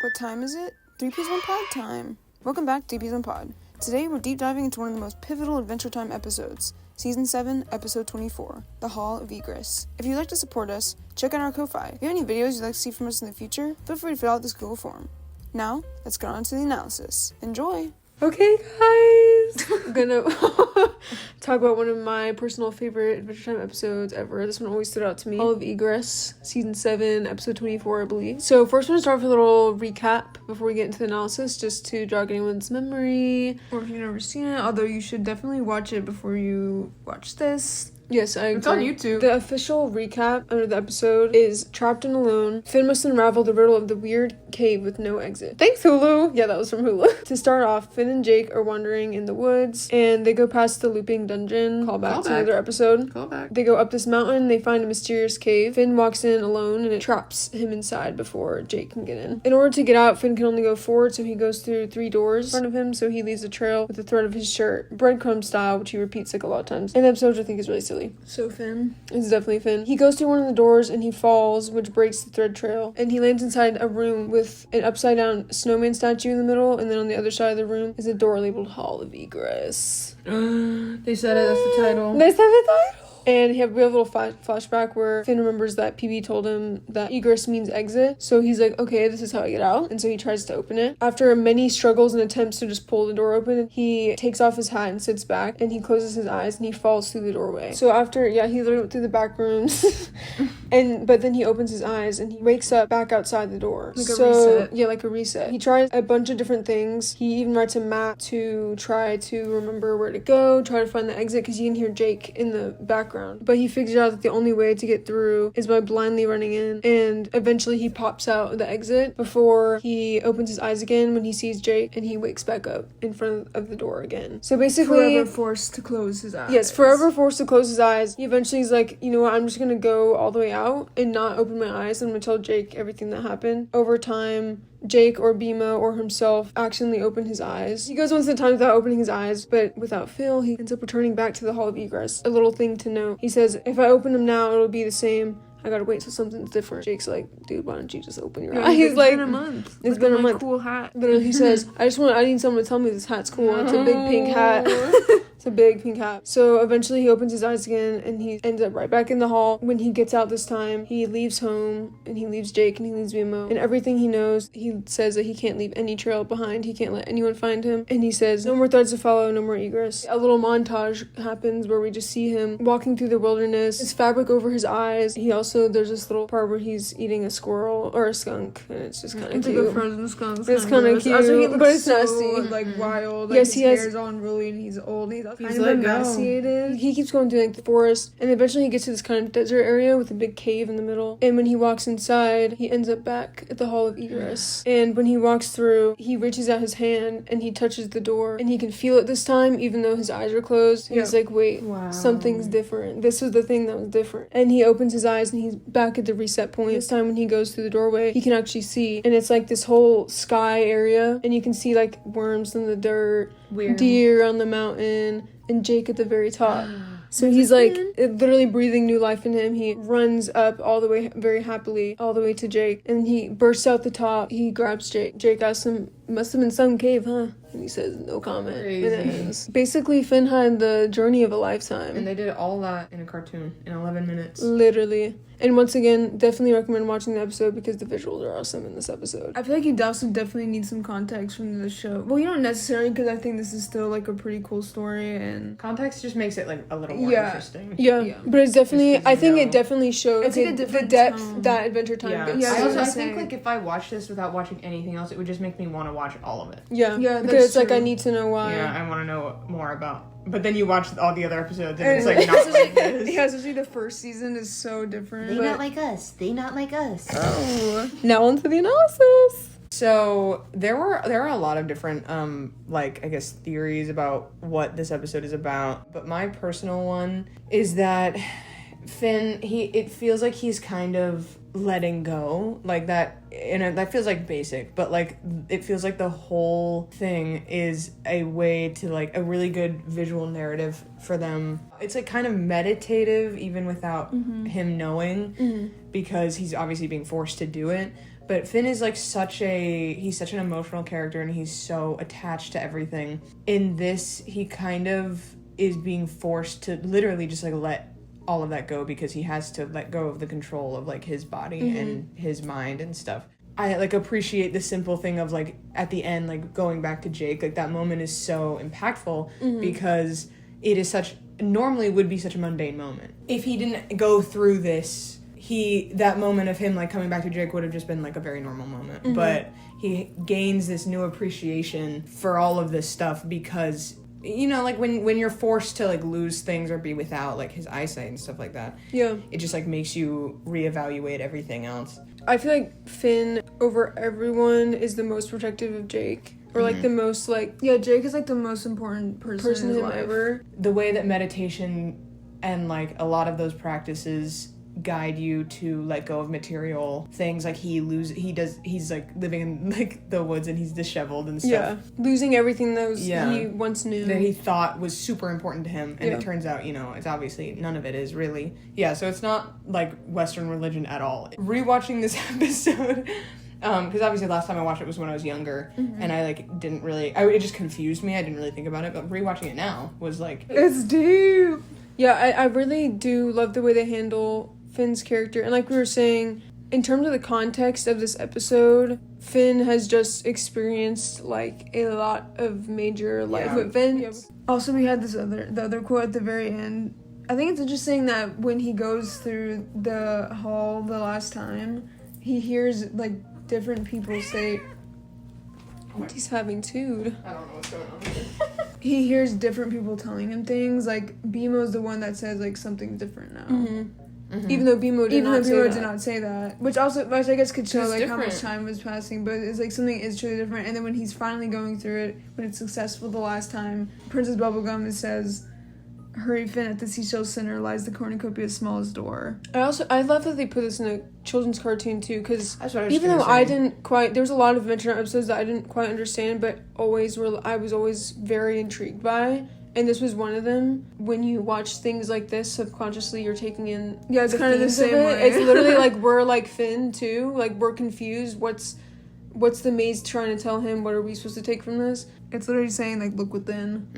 What time is it? 3Ps1 Pod time! Welcome back to 3Ps1 Pod. Today we're deep diving into one of the most pivotal Adventure Time episodes, Season 7, Episode 24, The Hall of Egress. If you'd like to support us, check out our Ko-Fi. If you have any videos you'd like to see from us in the future, feel free to fill out this Google form. Now, let's get on to the analysis. Enjoy! Okay, guys, I'm gonna talk about one of my personal favorite Adventure Time episodes ever. This one always stood out to me. Hall of Egress, Season 7, Episode 24, I believe. So first we're gonna start with a little recap before we get into the analysis, just to jog anyone's memory. Or if you've never seen it, although you should definitely watch it before you watch this. Yes, I agree. It's on YouTube. The official recap under the episode is trapped and alone. Finn must unravel the riddle of the weird cave with no exit. Thanks, Hulu! Yeah, that was from Hulu. To start off, Finn and Jake are wandering in the woods, and they go past the looping dungeon. Call back to another episode. They go up this mountain, they find a mysterious cave. Finn walks in alone, and it traps him inside before Jake can get in. In order to get out, Finn can only go forward, so he goes through 3 doors in front of him, so he leaves a trail with the thread of his shirt, breadcrumb style, which he repeats like a lot of times. In the episode, which I think is really silly. So Finn. It's definitely Finn. He goes through one of the doors and he falls, which breaks the thread trail. And he lands inside a room with an upside down snowman statue in the middle, and then on the other side of the room is a door labeled Hall of Egress. They said it, that's the title. They said the title? And we have a little flashback where Finn remembers that PB told him that egress means exit. So he's like, okay, this is how I get out. And so he tries to open it. After many struggles and attempts to just pull the door open, he takes off his hat and sits back, and he closes his eyes and he falls through the doorway. So after, he literally went through the back rooms. But then he opens his eyes and he wakes up back outside the door. Like a reset. Yeah, like a reset. He tries a bunch of different things. He even writes a map to try to remember where to go, try to find the exit, because you can hear Jake in the background. But he figures out that the only way to get through is by blindly running in, and eventually he pops out the exit before he opens his eyes again when he sees Jake, and he wakes back up in front of the door again. So basically, forever forced to close his eyes. Yes, forever forced to close his eyes. He eventually is like, you know what, I'm just gonna go all the way out and not open my eyes. I'm gonna tell Jake everything that happened. Over time, Jake or Bima or himself accidentally opened his eyes. He goes once at a time without opening his eyes, but without fail, he ends up returning back to the Hall of Egress. A little thing to note. He says, if I open them now, it'll be the same. I gotta wait till something's different. Jake's like, dude, why don't you just open your eyes? It's been a month. It's been a month. Cool hat. But he says, I need someone to tell me this hat's cool. It's a big pink hat. It's a big pink hat. So eventually he opens his eyes again and he ends up right back in the hall. When he gets out this time, he leaves home and he leaves Jake and he leaves Bimo. And everything he knows, he says that he can't leave any trail behind. He can't let anyone find him. And he says, no more threads to follow, no more egress. A little montage happens where we just see him walking through the wilderness. His fabric over his eyes. There's this little part where he's eating a squirrel or a skunk, and it's just kind of cute. It's like a frozen skunk. It's kind of cute, also, but it's nasty. Like wild. Like, yes, his hair's all unruly and he's old. He's kind of emaciated. He keeps going through like the forest, and eventually he gets to this kind of desert area with a big cave in the middle. And when he walks inside, he ends up back at the Hall of Egress. And when he walks through, he reaches out his hand and he touches the door, and he can feel it this time, even though his eyes are closed. He's like, wait, something's different. This was the thing that was different. And he opens his eyes and he's back at the reset point. This time when he goes through the doorway, he can actually see, and it's like this whole sky area, and you can see like worms in the dirt, deer on the mountain, and Jake at the very top. So he's like literally breathing new life in him. He runs up all the way very happily, all the way to Jake, and he bursts out the top. He grabs Jake. Jake asks him, must have been some cave, huh? And he says, no comment. Crazy. Basically, Finn had the journey of a lifetime. And they did all that in a cartoon in 11 minutes. Literally. And once again, definitely recommend watching the episode because the visuals are awesome in this episode. I feel like you also definitely need some context from the show. Well, you don't necessarily, because I think this is still like a pretty cool story, and context just makes it like a little more interesting. Yeah, but it's definitely, I think it definitely shows it's like a different the depth tone. that Adventure Time gets. I think like if I watched this without watching anything else, it would just make me want to watch all of it. Yeah, because it's like I need to know why. Yeah, I want to know more about. But then you watch all the other episodes and it's like not like this. Yeah, especially the first season is so different. They not like us. They not like us. Oh. Now on to the analysis. So there are a lot of different like I guess theories about what this episode is about. But my personal one is that Finn, it feels like he's kind of letting go, like that, and that feels like basic, but like it feels like the whole thing is a way to like a really good visual narrative for them. It's like kind of meditative even without him knowing, because he's obviously being forced to do it. But Finn is like he's such an emotional character, and he's so attached to everything. In this, he kind of is being forced to literally just like let all of that go, because he has to let go of the control of like his body and his mind and stuff. I like appreciate the simple thing of like at the end, like going back to Jake, like that moment is so impactful because it is normally would be such a mundane moment. If he didn't go through this, that moment of him like coming back to Jake would have just been like a very normal moment. But he gains this new appreciation for all of this stuff because, you know, like when you're forced to like lose things or be without like his eyesight and stuff like that, it just like makes you reevaluate everything else. I feel like Finn over everyone is the most protective of Jake, or like the most like Jake is like the most important person in his life ever. The way that meditation and like a lot of those practices guide you to let go of material things, like he's like living in like the woods and he's disheveled and stuff, losing everything that he once knew, that he thought was super important to him, and it turns out, you know, it's obviously none of it is really. So it's not like Western religion at all. Rewatching this episode, because obviously last time I watched it was when I was younger, and I like didn't really, it just confused me. I didn't really think about it, but rewatching it now was like, it's deep. I really do love the way they handle Finn's character. And like we were saying, in terms of the context of this episode, Finn has just experienced like a lot of major life events. Also, we had the other quote at the very end. I think it's interesting that when he goes through the hall the last time, he hears like different people say, he's having tood. I don't know what's going on here. He hears different people telling him things. Like Bemo's the one that says like something's different now. Even though Bemo did not say that, which I guess could show like how much time was passing, but it's like something is truly different. And then when he's finally going through it, when it's successful the last time, Princess Bubblegum says, "Hurry, Finn, at the seashell center lies the cornucopia's smallest door." I love that they put this in a children's cartoon too, because even though I didn't quite, there was a lot of Adventure Time episodes that I didn't quite understand, but I was always very intrigued by. And this was one of them. When you watch things like this, subconsciously you're taking in it's kind of the same way. It's literally like we're like Finn too. Like we're confused. What's the maze trying to tell him? What are we supposed to take from this? It's literally saying like look within.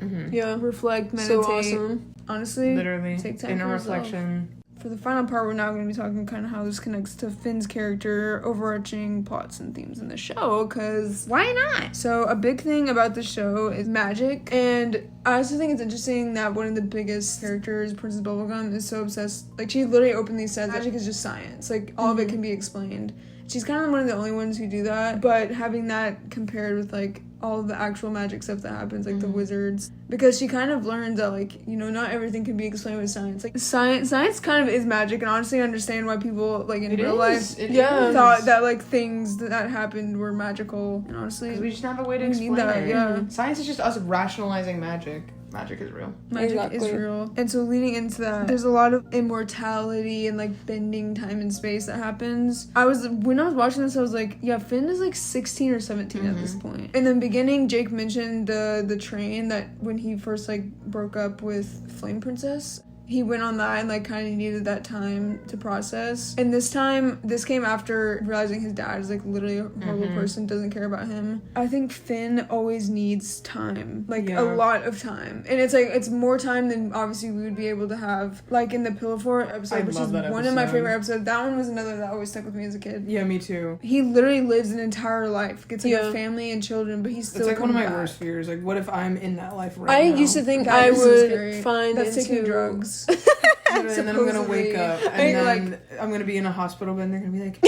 Reflect, meditate. So awesome. Honestly, literally take time inner for yourself. reflection. For the final part, we're now going to be talking kind of how this connects to Finn's character, overarching plots and themes in the show, because why not? So a big thing about the show is magic, and I also think it's interesting that one of the biggest characters, Princess Bubblegum, is so obsessed, like she literally openly says magic is just science, like all of it can be explained. She's kind of one of the only ones who do that, but having that compared with like all of the actual magic stuff that happens, like the wizards, because she kind of learned that like, you know, not everything can be explained with science. Like science kind of is magic, and honestly I understand why people like in real life thought that like things that happened were magical, and honestly because we just have a way to explain it. Science is just us rationalizing magic. Magic is real. Magic is real. And so leading into that, there's a lot of immortality and like bending time and space that happens. When I was watching this, I was like, yeah, Finn is like 16 or 17 at this point. In the beginning, Jake mentioned the train that when he first like broke up with Flame Princess, he went on that and like kind of needed that time to process. And this came after realizing his dad is like literally a horrible person, doesn't care about him. I think Finn always needs time, like a lot of time, and it's like it's more time than obviously we would be able to have, like in the Pillow Fort episode, which is one of my favorite episodes. That one was another that always stuck with me as a kid. Yeah, me too. He literally lives an entire life, gets like a family and children, but he's still it's like one of my worst fears. Like, what if I'm in that life now? I used to think I would find that's taking drugs. And then I'm gonna wake up and then I'm gonna be in a hospital bed and they're gonna be like,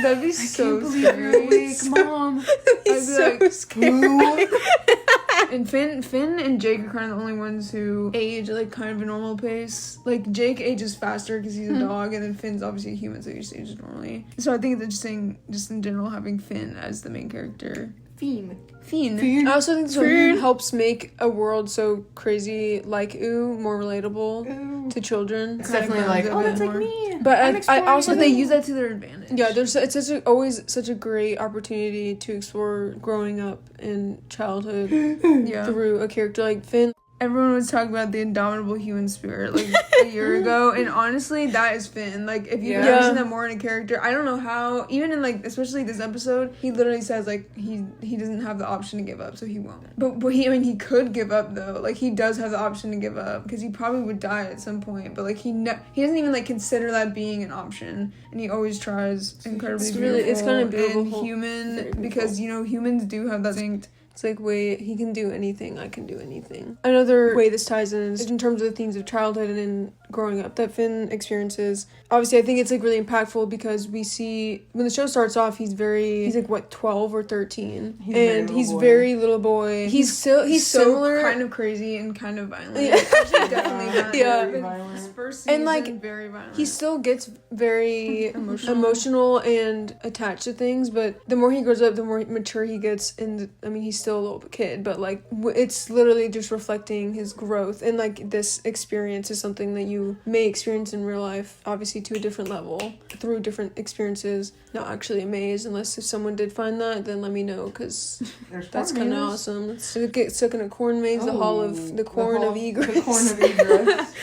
that'd be so scary. You're awake, Mom. I'd be so scary. And Finn and Jake are kind of the only ones who age at like kind of a normal pace. Like Jake ages faster because he's a dog, and then Finn's obviously a human, so he just ages normally. So I think it's interesting, just in general, having Finn as the main character. Fiend. Fiend. I also think this one helps make a world so crazy like Ooh more relatable to children. It's definitely like, oh, that's like me. But I also They think use that to their advantage. yeah, it's always such a great opportunity to explore growing up in childhood through a character like Finn. Everyone was talking about the indomitable human spirit like a year ago, and honestly, that is Finn. Like, if you've ever seen that more in a character, I don't know how. Even in like, especially this episode, he literally says like he doesn't have the option to give up, so he won't. But he could give up though. Like, he does have the option to give up because he probably would die at some point. But like he doesn't even like consider that being an option, and he always tries. Incredibly beautiful. It's kind of beautiful and human because humans do have that instinct. It's like, wait, he can do anything, I can do anything. Another way this ties in is in terms of the themes of childhood and in growing up that Finn experiences. Obviously, I think it's like really impactful because we see when the show starts off, he's like what, 12 or 13, he's very little boy. He's similar, so kind of crazy and kind of violent. Yeah. Actually, definitely not. Yeah. Violent. His first season, And like very violent. he still gets very emotional and attached to things, but the more he grows up, the more mature he gets. And I mean, he's still a little kid, but like it's literally just reflecting his growth. And like this experience is something that you may experience in real life, obviously to a different level through different experiences. Not actually a maze, unless if someone did find that, then let me know, because that's kind of awesome. Let's get stuck in a corn maze, the hall of the corn of Egress. The corn of Egress.